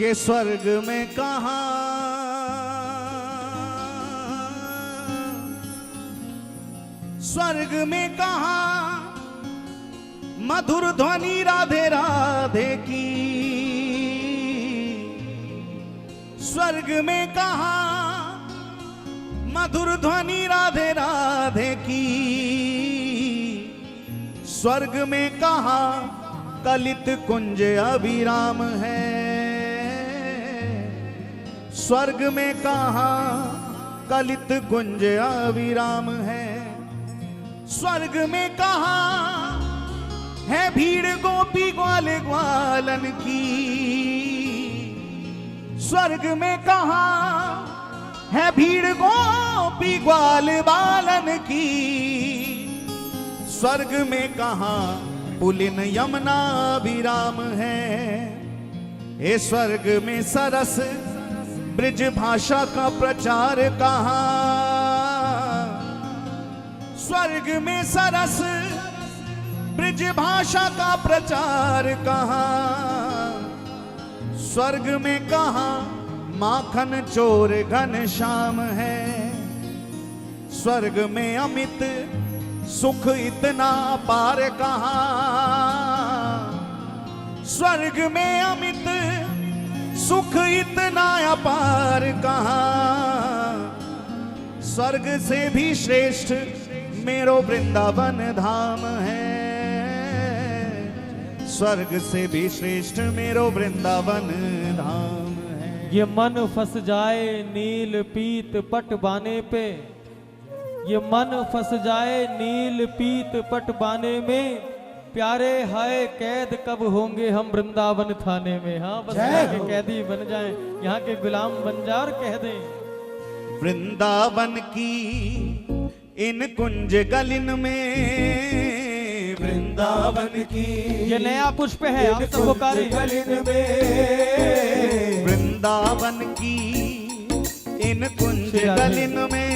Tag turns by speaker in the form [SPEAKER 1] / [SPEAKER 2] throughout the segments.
[SPEAKER 1] के स्वर्ग में कहाँ स्वर्ग में कहाँ मधुर ध्वनि राधे राधे की। स्वर्ग में कहाँ मधुर ध्वनि राधे राधे की। स्वर्ग में कहाँ कलित कुंज अभिराम है। स्वर्ग में कहाँ कलित कुंज अभिराम है। स्वर्ग में कहाँ है भीड़ गोपी ग्वाल ग्वालन की। स्वर्ग में कहाँ है भीड़ गोपी ग्वाल बालन की। स्वर्ग में कहाँ पुलिन यमुना विराम है। हे स्वर्ग में सरस ब्रिज भाषा का प्रचार कहाँ। स्वर्ग में सरस ब्रिज भाषा का प्रचार कहाँ। स्वर्ग में कहाँ माखन चोर घनश्याम है। स्वर्ग में अमित सुख इतना पार कहाँ। स्वर्ग में अमित सुख इतना अपार कहाँ। स्वर्ग से भी श्रेष्ठ मेरो वृंदावन धाम है। स्वर्ग से भी श्रेष्ठ मेरो वृंदावन धाम है।
[SPEAKER 2] ये मन फंस जाए नील पीत पट बाने पे। ये मन फंस जाए नील पीत पट बाने में। प्यारे हाय कैद कब होंगे हम वृंदावन थाने में। हाँ बस यहाँ के कैदी बन जाएं, यहाँ के गुलाम बन जा और कह दें
[SPEAKER 1] वृंदावन की इन कुंज गलिन में। वृंदावन की
[SPEAKER 2] ये नया पुष्प है आप सब पुकारे
[SPEAKER 1] गलिन में। वृंदावन की इन कुंज गलिन में।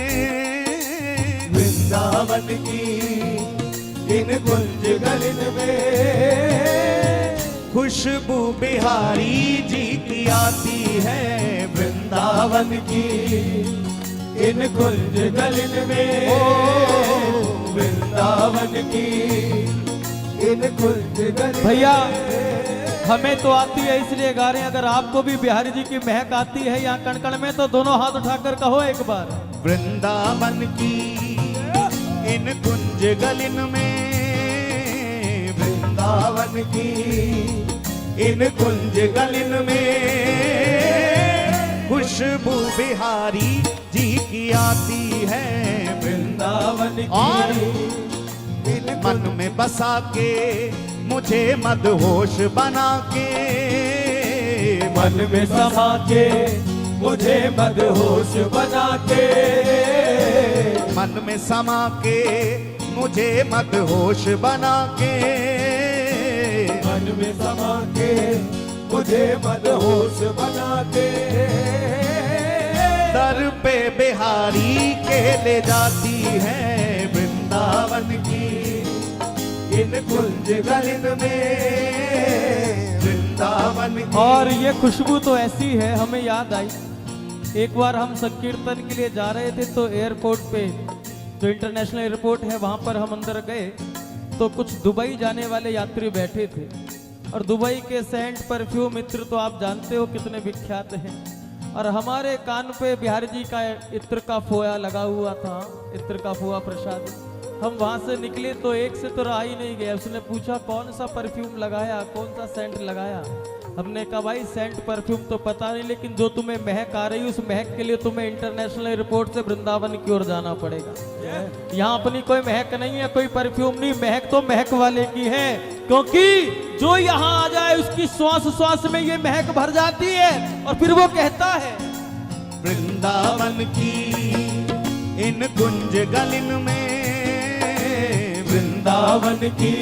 [SPEAKER 1] वृंदावन की इन कुंज गलिन में। खुशबू बिहारी जी की आती है। वृंदावन की इन कुंज गलिन में। वृंदावन की इन कुंज गलिन।
[SPEAKER 2] भैया हमें तो आती है इसलिए गा रहे हैं। अगर आपको भी बिहारी जी की महक आती है यहाँ कण कण में तो दोनों हाथ उठाकर कहो एक बार।
[SPEAKER 1] वृंदावन की इन कुंज गलिन में। वृंदावन की इन कुंज गलिन में। खुशबू बिहारी जी की आती है। वृंदावन की मन में बसा के मुझे मदहोश बना के। मन में समा के मुझे मदहोश बना के। मन में समा के मुझे मदहोश बना के। मन में समा के मुझे मदहोश बना के। दर पे बिहारी के ले जाती है। वृंदावन की इन कुंज गलिन में। वृंदावन की।
[SPEAKER 2] और ये खुशबू तो ऐसी है हमें याद आई एक बार हम संकीर्तन के लिए जा रहे थे तो एयरपोर्ट पे जो इंटरनेशनल एयरपोर्ट है वहां पर हम अंदर गए तो कुछ दुबई जाने वाले यात्री बैठे थे। और दुबई के सेंट परफ्यूम इत्र तो आप जानते हो कितने विख्यात हैं। और हमारे कान पे बिहारी जी का इत्र का फोया लगा हुआ था। इत्र का फोया प्रसाद। हम वहां से निकले तो एक से तो रहा ही नहीं गया। उसने पूछा कौन सा परफ्यूम लगाया, कौन सा सेंट लगाया। हमने कहा भाई सेंट परफ्यूम तो पता नहीं लेकिन जो तुम्हें महक आ रही उस महक के लिए तुम्हें इंटरनेशनल एयरपोर्ट से वृंदावन की ओर जाना पड़ेगा। यहाँ अपनी कोई महक नहीं है, कोई परफ्यूम नहीं। महक तो महक वाले की है क्योंकि जो यहाँ आ जाए उसकी श्वास श्वास में ये महक भर जाती है। और फिर वो कहता है
[SPEAKER 1] वृंदावन की इन कुंज गलिन में। वृंदावन की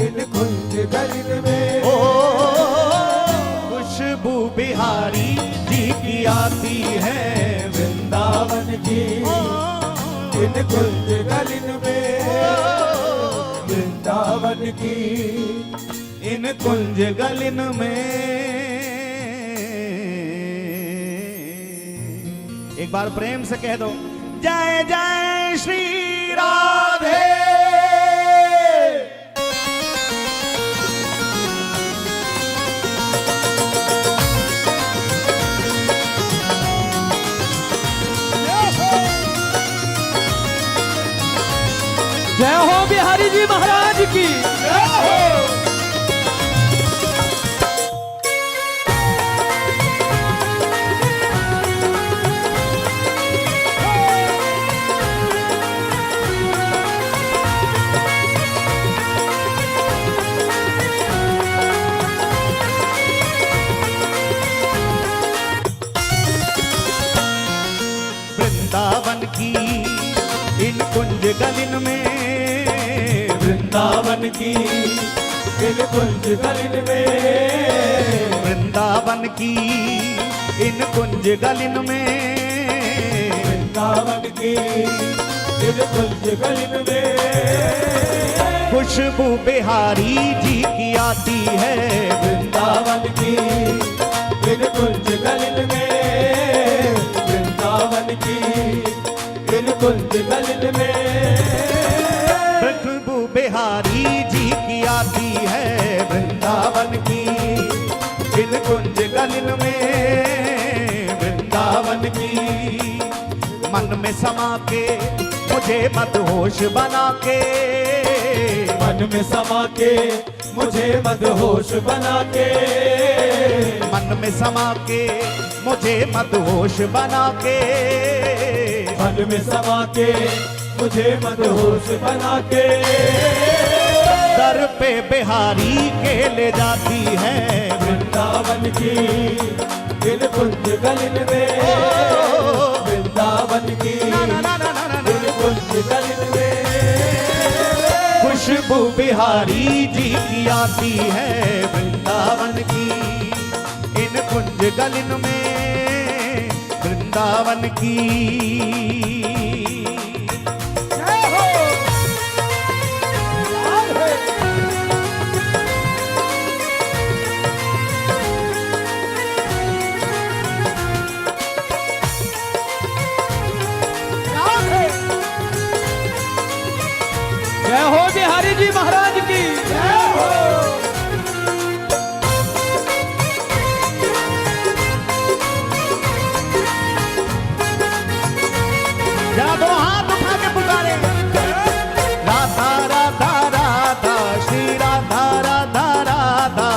[SPEAKER 1] इन कुंज गलिन में। ओ खुशबू बिहारी जी की आती है। वृंदावन की इन कुंज गलिन में। वृंदावन की इन कुंज गलिन में। एक बार प्रेम से कह दो, जय जय श्री राधे।
[SPEAKER 2] जय हो बिहारी जी महाराज की जय हो।
[SPEAKER 1] वृंदावन की इन कुंज गलिन में,
[SPEAKER 2] वृंदावन की इन कुंज गलिन में,
[SPEAKER 1] वृंदावन की इन कुंज गलिन में,
[SPEAKER 2] वृंदावन की इन कुंज गलिन में
[SPEAKER 1] खुशबू बिहारी जी की आती है।
[SPEAKER 2] वृंदावन की इन कुंज गलिन में, वृंदावन की इन कुंज गलिन में
[SPEAKER 1] खुशबू बिहारी जी की आती है। वृंदावन की इन कुंज गलिन में, वृंदावन की मन में समा के मुझे मदहोश बना के,
[SPEAKER 2] मन में समा के मुझे मदहोश बना के,
[SPEAKER 1] मन में समा के मुझे मदहोश बना के,
[SPEAKER 2] मन में समा के मुझे मदहोश बना के
[SPEAKER 1] दर पे बिहारी के ले जाती है।
[SPEAKER 2] वृंदावन की इन कुंज गलिन में, वृंदावन की इन कुंज गलिन में
[SPEAKER 1] खुशबू बिहारी जी की आती है। वृंदावन की इन कुंज गलिन में, वृंदावन की।
[SPEAKER 2] जय हो बिहारी जी महाराज की जय हो।
[SPEAKER 1] दो हाथ उठा के पुकारे, राधा राधा राधा श्री राधा राधा राधा,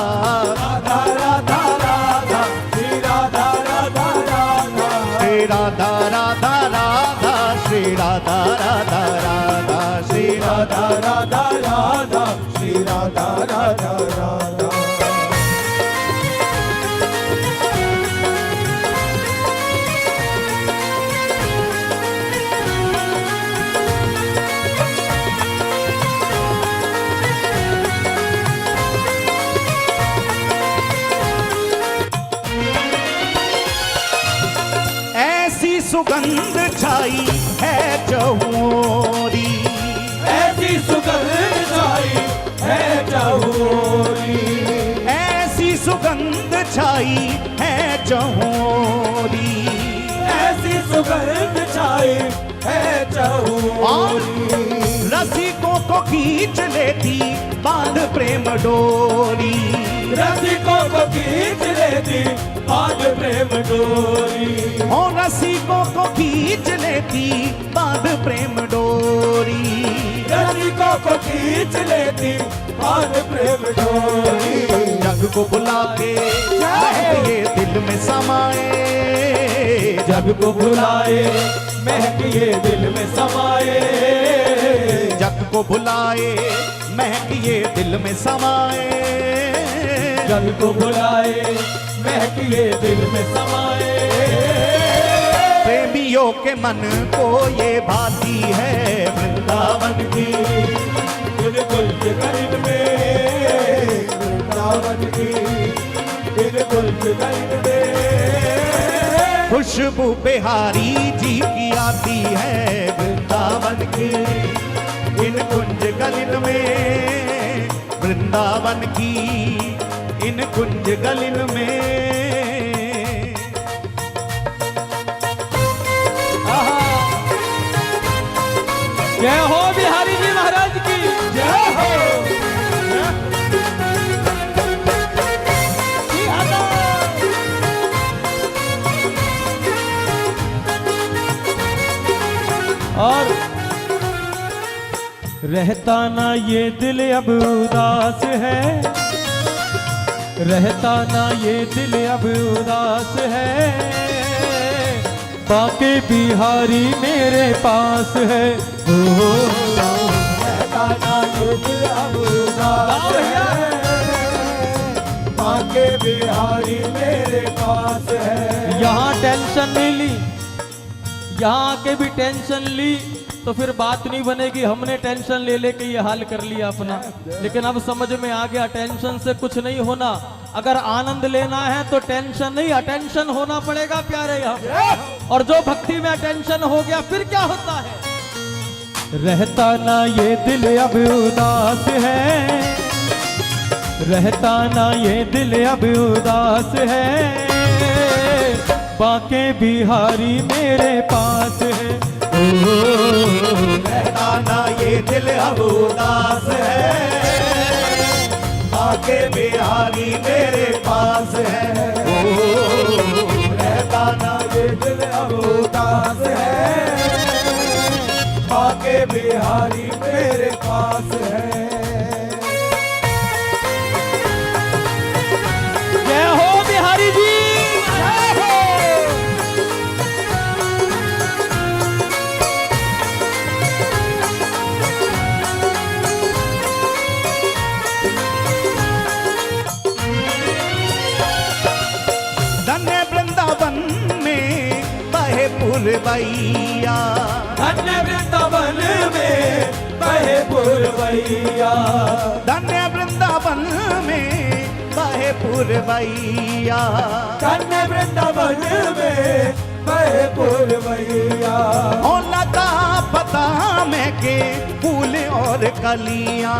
[SPEAKER 2] राधा राधा राधा श्री राधा राधा राधा,
[SPEAKER 1] श्री राधा राधा राधा श्री राधा राधा राधा, श्री
[SPEAKER 2] राधा राधा राधा श्री राधा राधा राधा।
[SPEAKER 1] ऐसी सुगंध छाई है चहुरी,
[SPEAKER 2] ऐसी सुगंध छाई है चहुरी,
[SPEAKER 1] ऐसी सुगंध छाई है चहुरी,
[SPEAKER 2] ऐसी सुगंध छाई है चहुरी
[SPEAKER 1] रसिकों को खींच लेती बांध प्रेम डोरी,
[SPEAKER 2] रसिकों को खींच लेती बांध प्रेम डोरी,
[SPEAKER 1] ओ रसिकों को खींच लेती बांध प्रेम डोरी,
[SPEAKER 2] रसिकों को खींच लेती बांध प्रेम डोरी।
[SPEAKER 1] जग को बुला के महक ये दिल में समाए,
[SPEAKER 2] जग को बुलाए महक ये दिल में समाए,
[SPEAKER 1] जग को बुलाए महक ये दिल में समाए,
[SPEAKER 2] जग को बुलाए महक ये दिल में समाए
[SPEAKER 1] प्रेमियों के मन को ये भाती है। वृंदावन की
[SPEAKER 2] इन कुंज गलिन में, वृंदावन की इन कुंज गलिन में
[SPEAKER 1] खुशबू बिहारी जी की आती है। वृंदावन की इन कुंज गलिन में, वृंदावन की इन कुंज गलिन में।
[SPEAKER 2] रहता ना ये दिल अब उदास है, रहता ना ये दिल अब उदास है, बाके बिहारी मेरे पास है। ओ
[SPEAKER 1] रहता ना ये दिल अब उदास है, बाके बिहारी मेरे पास है।
[SPEAKER 2] यहाँ टेंशन नहीं ली, यहाँ आके भी टेंशन ली तो फिर बात नहीं बनेगी। हमने टेंशन ले लेके ये हाल कर लिया अपना, लेकिन अब समझ में आ गया टेंशन से कुछ नहीं होना। अगर आनंद लेना है तो टेंशन नहीं, अटेंशन होना पड़ेगा प्यारे यहाँ। और जो भक्ति में अटेंशन हो गया फिर क्या होता है? रहता ना ये दिल अब उदास है, रहता ना ये दिल अब उदास है, बाके बिहारी मेरे पास है।
[SPEAKER 1] रहता ना ये दिल अब उदास है, बाके बिहारी मेरे पास है। रहता ना ये दिल अब उदास है, बाके बिहारी मेरे पास है।
[SPEAKER 2] जय हो बिहारी जी, जय हो।
[SPEAKER 1] धन्य वृंदावन में बहे पुरवैया,
[SPEAKER 2] धन्य वृंदावन में बहे पुरवैया,
[SPEAKER 1] धन्य वृंदावन में बहे पुरवैया,
[SPEAKER 2] धन्य वृंदावन में बहे पुरवैया।
[SPEAKER 1] ओ लता पता में के फूल और कलियां,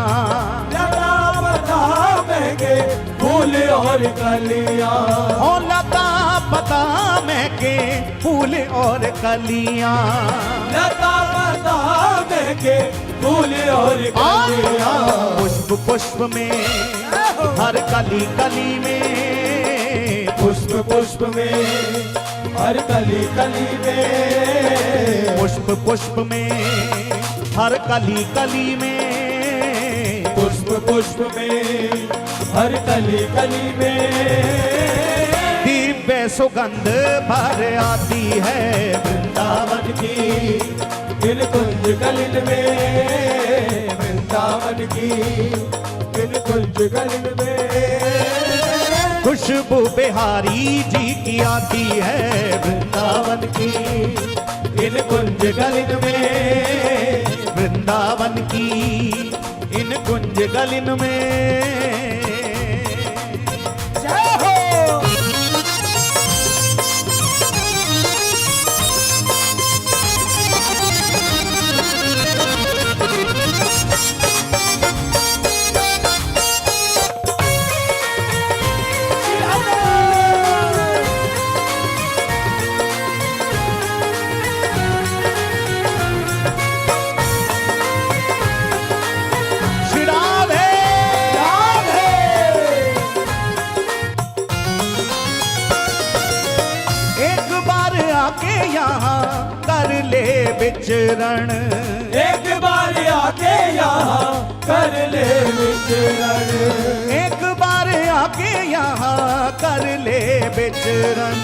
[SPEAKER 2] लता पता में के फूल और कलियां,
[SPEAKER 1] ओ लता पता में के फूल और कलियां,
[SPEAKER 2] लता पता में के फूल और कलियां।
[SPEAKER 1] पुष्प पुष्प में हर कली कली में,
[SPEAKER 2] पुष्प पुष्प में हर कली कली में,
[SPEAKER 1] पुष्प पुष्प में हर कली कली में,
[SPEAKER 2] पुष्प पुष्प में हर कली कली में,
[SPEAKER 1] दिव्य सुगंध भर आती है वृंदावन की,
[SPEAKER 2] इन कुंज गलिन में, वृंदावन की इन कुंज गलिन में।
[SPEAKER 1] खुशबू बिहारी जी की आती है वृंदावन की,
[SPEAKER 2] इन कुंज गलिन में,
[SPEAKER 1] वृंदावन की इन कुंज गलिन में।
[SPEAKER 2] जय हो।
[SPEAKER 1] आके यहाँ कर ले विचरण,
[SPEAKER 2] एक बार आके यहाँ कर ले विचरण,
[SPEAKER 1] एक बार आके यहाँ कर ले विचरण,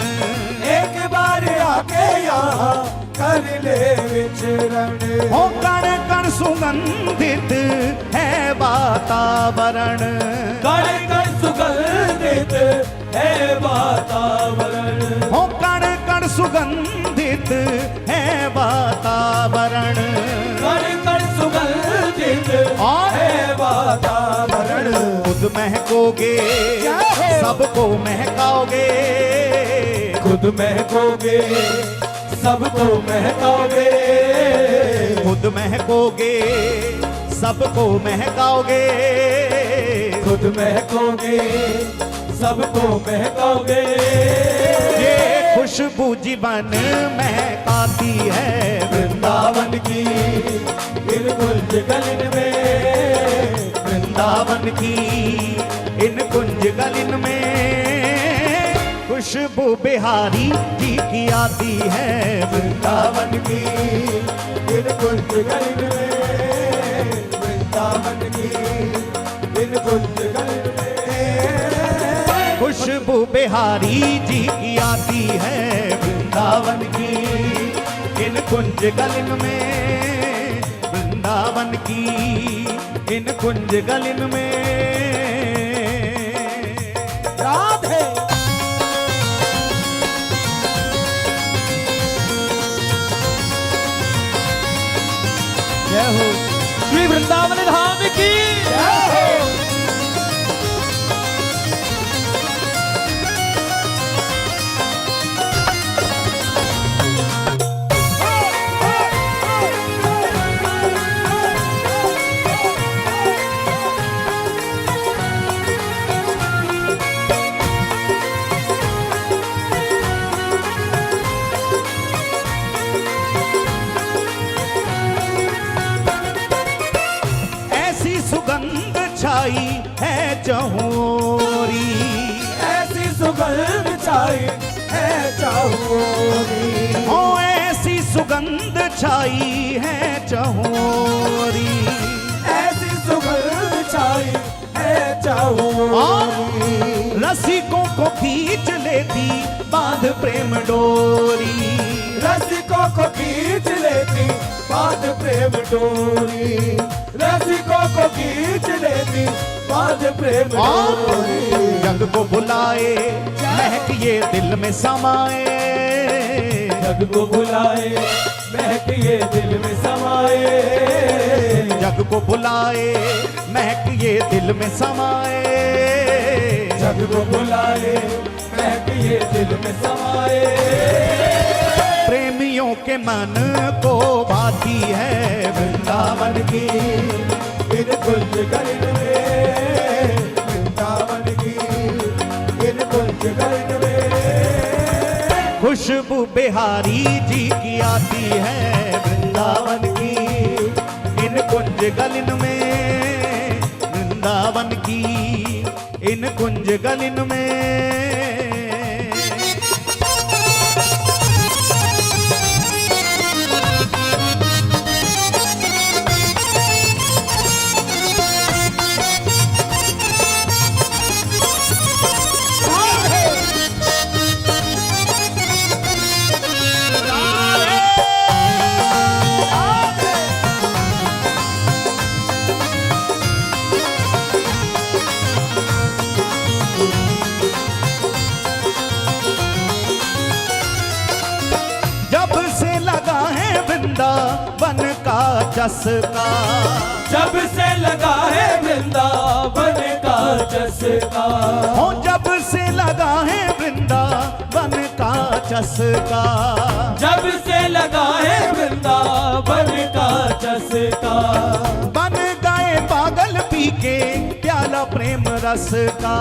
[SPEAKER 2] एक बार आके यहाँ कर ले विचरण।
[SPEAKER 1] हो कण कण सुगंधित है वातावरण,
[SPEAKER 2] कण कण सुगंधित है वातावरण,
[SPEAKER 1] हो कण कण सुगंधित है वातावरण,
[SPEAKER 2] कण कण सुगंधित है वातावरण।
[SPEAKER 1] खुद महकोगे सबको महकाओगे,
[SPEAKER 2] खुद महकोगे सबको महकाओगे,
[SPEAKER 1] खुद महकोगे सबको महकाओगे,
[SPEAKER 2] खुद महकोगे सबको महकाओगे।
[SPEAKER 1] ये खुशबू जीवन महकाती है
[SPEAKER 2] वृंदावन की इन कुंज गलिन में,
[SPEAKER 1] वृंदावन की इन कुंज गलिन में। खुशबू बिहारी जी की आती है
[SPEAKER 2] वृंदावन की इन कुंज गलिन में,
[SPEAKER 1] खुशबू बिहारी जी की आती है वृंदावन की, इन कुंज गलिन में वृंदावन की, इन कुंज गलिन में
[SPEAKER 3] राधे।
[SPEAKER 2] जय हो श्री वृंदावन धाम की
[SPEAKER 3] जय हो।
[SPEAKER 1] सुगंध छाई है चहोरी,
[SPEAKER 3] ऐसी सुगंध छाई है चहोरी,
[SPEAKER 1] ओ ऐसी सुगंध छाई है चहोरी,
[SPEAKER 3] ऐसी सुगंध छाई है चहोरी,
[SPEAKER 1] रसिकों को खींच लेती बांध प्रेम डोरी,
[SPEAKER 3] रसिकों को खींच लेती बांध प्रेम डोरी, रसिकों को खींच लेती बांध प्रेम डोरी।
[SPEAKER 1] जग को बुलाए महक ये दिल में समाए,
[SPEAKER 3] जग को बुलाए महक ये दिल में समाए,
[SPEAKER 1] जग को बुलाए महक ये दिल में समाए,
[SPEAKER 3] जग को बुलाए महक ये दिल में समाए।
[SPEAKER 1] प्रेमियों के मन को भाती है वृंदावन की,
[SPEAKER 3] इन कुंज गलिन में वृंदावन की, इन कुंज गलिन में
[SPEAKER 1] खुशबू बिहारी जी की आती है वृंदावन की, इन कुंज गलिन में वृंदावन की, इन कुंज गलिन में। वृंदावन का चस्का,
[SPEAKER 3] जब से लगा है वृंदावन का चस्का,
[SPEAKER 1] हो जब से लगा है वृंदावन का चस्का,
[SPEAKER 3] जब से लगा है वृंदावन का चस्का,
[SPEAKER 1] बन गए पागल पी के प्याला प्रेम रस का,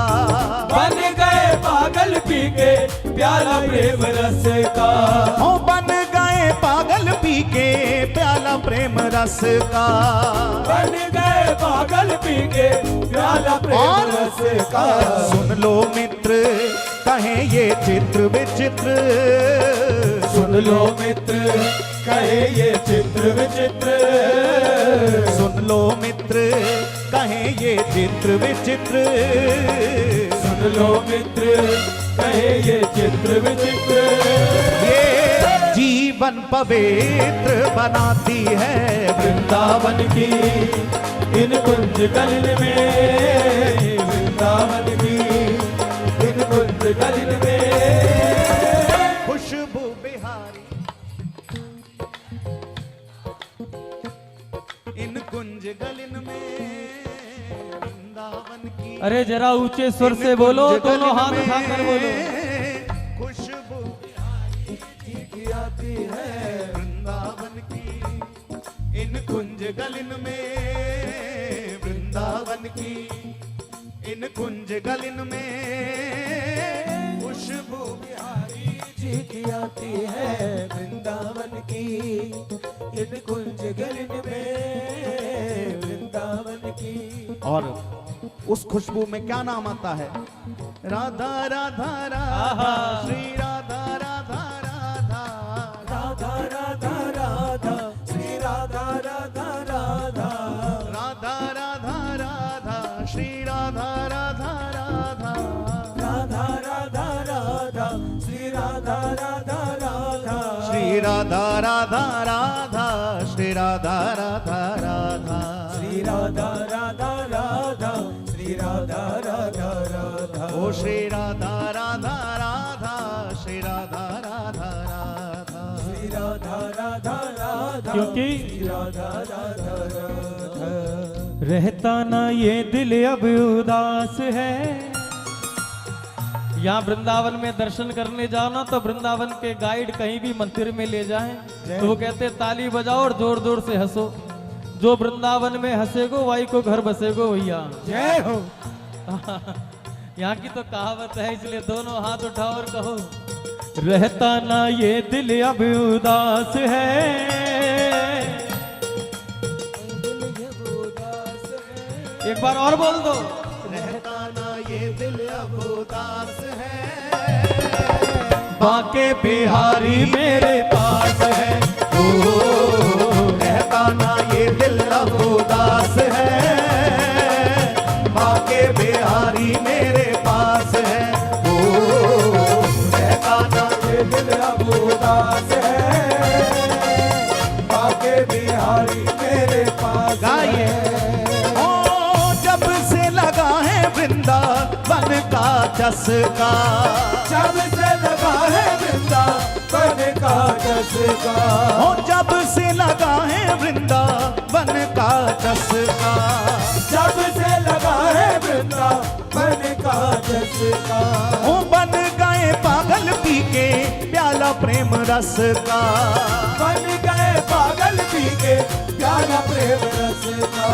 [SPEAKER 3] बन गए पागल पी के प्याला प्रेम रस का,
[SPEAKER 1] हो बन गए पागल पी के प्याला प्रेम रस का,
[SPEAKER 3] बन गए पागल पी के प्याला प्रेम रस का।
[SPEAKER 1] सुन लो मित्र कहे ये चित्र विचित्र,
[SPEAKER 3] सुन लो मित्र कहे ये चित्र विचित्र,
[SPEAKER 1] सुन लो मित्र कहे ये चित्र विचित्र,
[SPEAKER 3] सुन लो मित्र कहे ये चित्र विचित्र।
[SPEAKER 1] ये जीवन पवित्र बनाती है
[SPEAKER 3] वृंदावन की, इन कुंज गलिन में वृंदावन की, इन कुंज गलिन में
[SPEAKER 1] खुशबू बिहारी, इन कुंज गलिन में वृंदावन की।
[SPEAKER 2] अरे जरा ऊंचे स्वर से बोलो, दोनों हाथ उठाकर बोलो।
[SPEAKER 1] खुशबू
[SPEAKER 3] की आती है
[SPEAKER 1] वृंदावन की, इन कुंज गलिन में वृंदावन की, इन कुंज गलिन में खुशबू
[SPEAKER 3] बिहारी जी की आती है वृंदावन की, इन कुंज गलिन में वृंदावन की।
[SPEAKER 1] और उस खुशबू में क्या नाम आता है? राधा राधा राधा, श्री राधा राधा राधा,
[SPEAKER 3] राधा राधा राधा, श्री राधा राधा राधा,
[SPEAKER 1] राधा राधा राधा, श्री राधा राधा राधा,
[SPEAKER 3] राधा राधा
[SPEAKER 1] श्री राधा राधा राधा श्री राधा राधा राधा
[SPEAKER 3] श्री राधा राधा राधा श्री राधा राधा राधा
[SPEAKER 1] ओ श्री राधा राधा राधा श्री राधा राधा राधा
[SPEAKER 3] श्री राधा राधा राधा
[SPEAKER 2] क्योंकि
[SPEAKER 3] श्री राधा राधा राधा
[SPEAKER 2] रहता ना ये दिल अब उदास है। यहाँ वृंदावन में दर्शन करने जाओ ना तो वृंदावन के गाइड कहीं भी मंदिर में ले जाएं तो वो कहते ताली बजाओ और जोर जोर से हंसो। जो वृंदावन में हंसेगो वही को घर बसेगो भैया।
[SPEAKER 3] जय हो।
[SPEAKER 2] यहाँ की तो कहावत है, इसलिए दोनों हाथ उठाओ और कहो रहता ना ये दिल अब उदास है। एक बार और बोल दो।
[SPEAKER 1] रहता ना ये दिल अब उदास है,
[SPEAKER 2] बाके बिहारी मेरे पास है।
[SPEAKER 1] ओ रहता ना ये दिल अब उदास है, बाके बिहारी मेरे पास है। ओ रहता ना
[SPEAKER 3] ये दिल अब उदास है, बाके बिहारी मेरे पास
[SPEAKER 1] गाइए।
[SPEAKER 3] है।
[SPEAKER 1] ओ जब से लगा है वृंदावन का चस्का,
[SPEAKER 3] जब से लगा है वृंदावन का चस्का,
[SPEAKER 1] ओ जब से लगा है वृंदावन का चस्का,
[SPEAKER 3] जब से लगा है वृंदावन का चस्का,
[SPEAKER 1] ओ बन गए पागल पी के प्याला प्रेम रस का,
[SPEAKER 3] बन गए पागल पी के प्याला प्रेम रस का,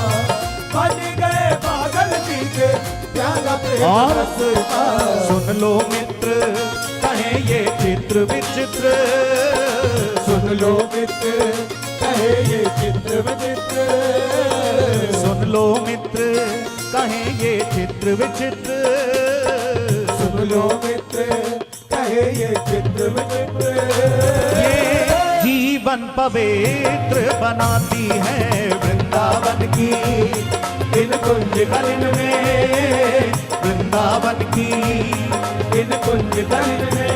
[SPEAKER 3] बन गए पागल पी के प्याला प्रेम
[SPEAKER 1] और
[SPEAKER 3] रस का।
[SPEAKER 1] सुन लो मित्र कहे ये चित्र विचित्र,
[SPEAKER 3] सुन लो मित्र कहे ये चित्र विचित्र,
[SPEAKER 1] सुन लो मित्र कहे ये चित्र विचित्र,
[SPEAKER 3] सुन लो मित्र कहे ये चित्र विचित्र।
[SPEAKER 1] ये जीवन पवित्र बनाती है वृंदावन की इन कुंज गलिन में, वृंदावन की इन कुंज गलिन में।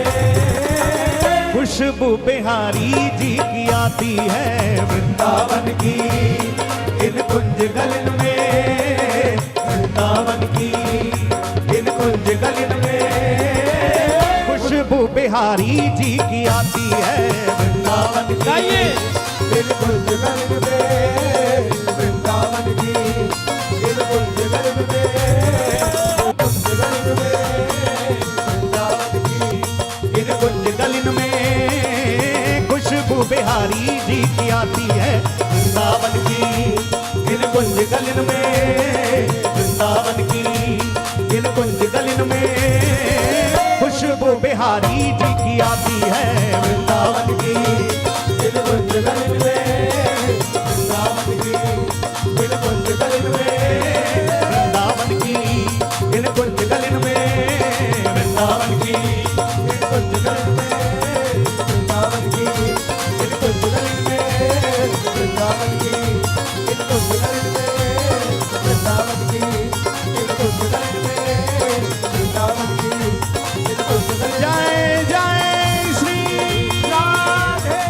[SPEAKER 1] खुशबू बिहारी जी की आती है वृंदावन की इन कुंज गलिन में, वृंदावन की इन कुंज गलिन में। खुशबू बिहारी जी की आती है वृंदावन की
[SPEAKER 3] इन कुंज गलिन में, वृंदावन की इन कुंज गलिन में, कुंज गलिन में, वृंदावन की
[SPEAKER 1] इन कुंज गलिन में। खुशबू बिहारी जी की आती है वृंदावन की इन कुंज गलिन में, वृंदावन की इन कुंज गलिन में। खुशबू बिहारी जी की आती है वृंदावन की
[SPEAKER 3] इन कुंज गलिन में, वृंदावन की इन कुंज गलिन में,
[SPEAKER 1] वृंदावन की इन कुंज गलिन में, वृंदावन की
[SPEAKER 3] इन कुंज गलिन में, वृंदावन की इन कुंज गलिन में, वृंदावन की इन कुंज गलिन में, वृंदावन की इन कुंज गलिन में, वृंदावन की इन कुंज गलिन में।
[SPEAKER 1] जय जय श्री
[SPEAKER 3] राधे।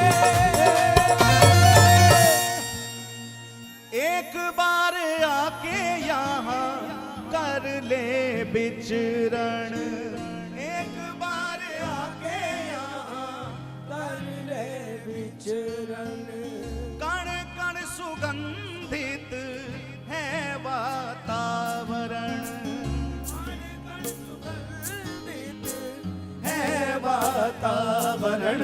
[SPEAKER 1] एक बार आके यहाँ कर ले विचरण, एक बार आके यहाँ
[SPEAKER 3] कर ले विचरण,
[SPEAKER 1] कण कण सुगंधित है वातावरण, है वातावरण।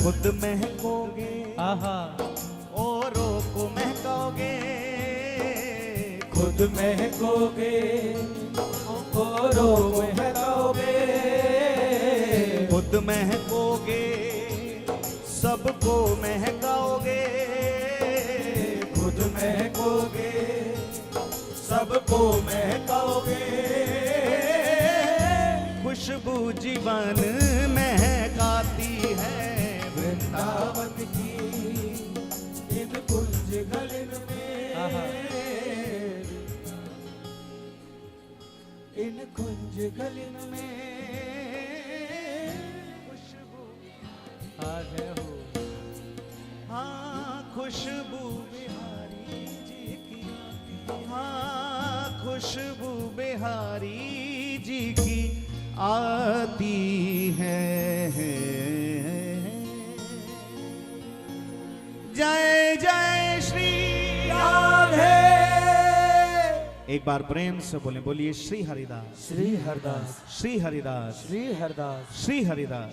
[SPEAKER 1] खुद महकोगे
[SPEAKER 2] आहा
[SPEAKER 1] औरों को महकोगे,
[SPEAKER 3] खुद महकोगे औरों को महकाओगे,
[SPEAKER 1] खुद महकोगे सबको महकाओगे,
[SPEAKER 3] खुद महकोगे सबको महकाओगे।
[SPEAKER 1] खुशबू जीवन महकाती है
[SPEAKER 3] वृंदावन की इन कुंज गलिन
[SPEAKER 2] आहा।
[SPEAKER 3] में, इन कुंज गलिन में।
[SPEAKER 2] आ जय हो।
[SPEAKER 1] खुशबू बिहारी जी की, हाँ खुशबू बिहारी जी की आती है। जय जय श्री
[SPEAKER 3] राधे।
[SPEAKER 1] एक बार प्रेम से बोले, बोलिए श्री हरिदास,
[SPEAKER 3] श्री हरदास,
[SPEAKER 1] श्री हरिदास,
[SPEAKER 3] श्री हरदास,
[SPEAKER 1] श्री हरिदास,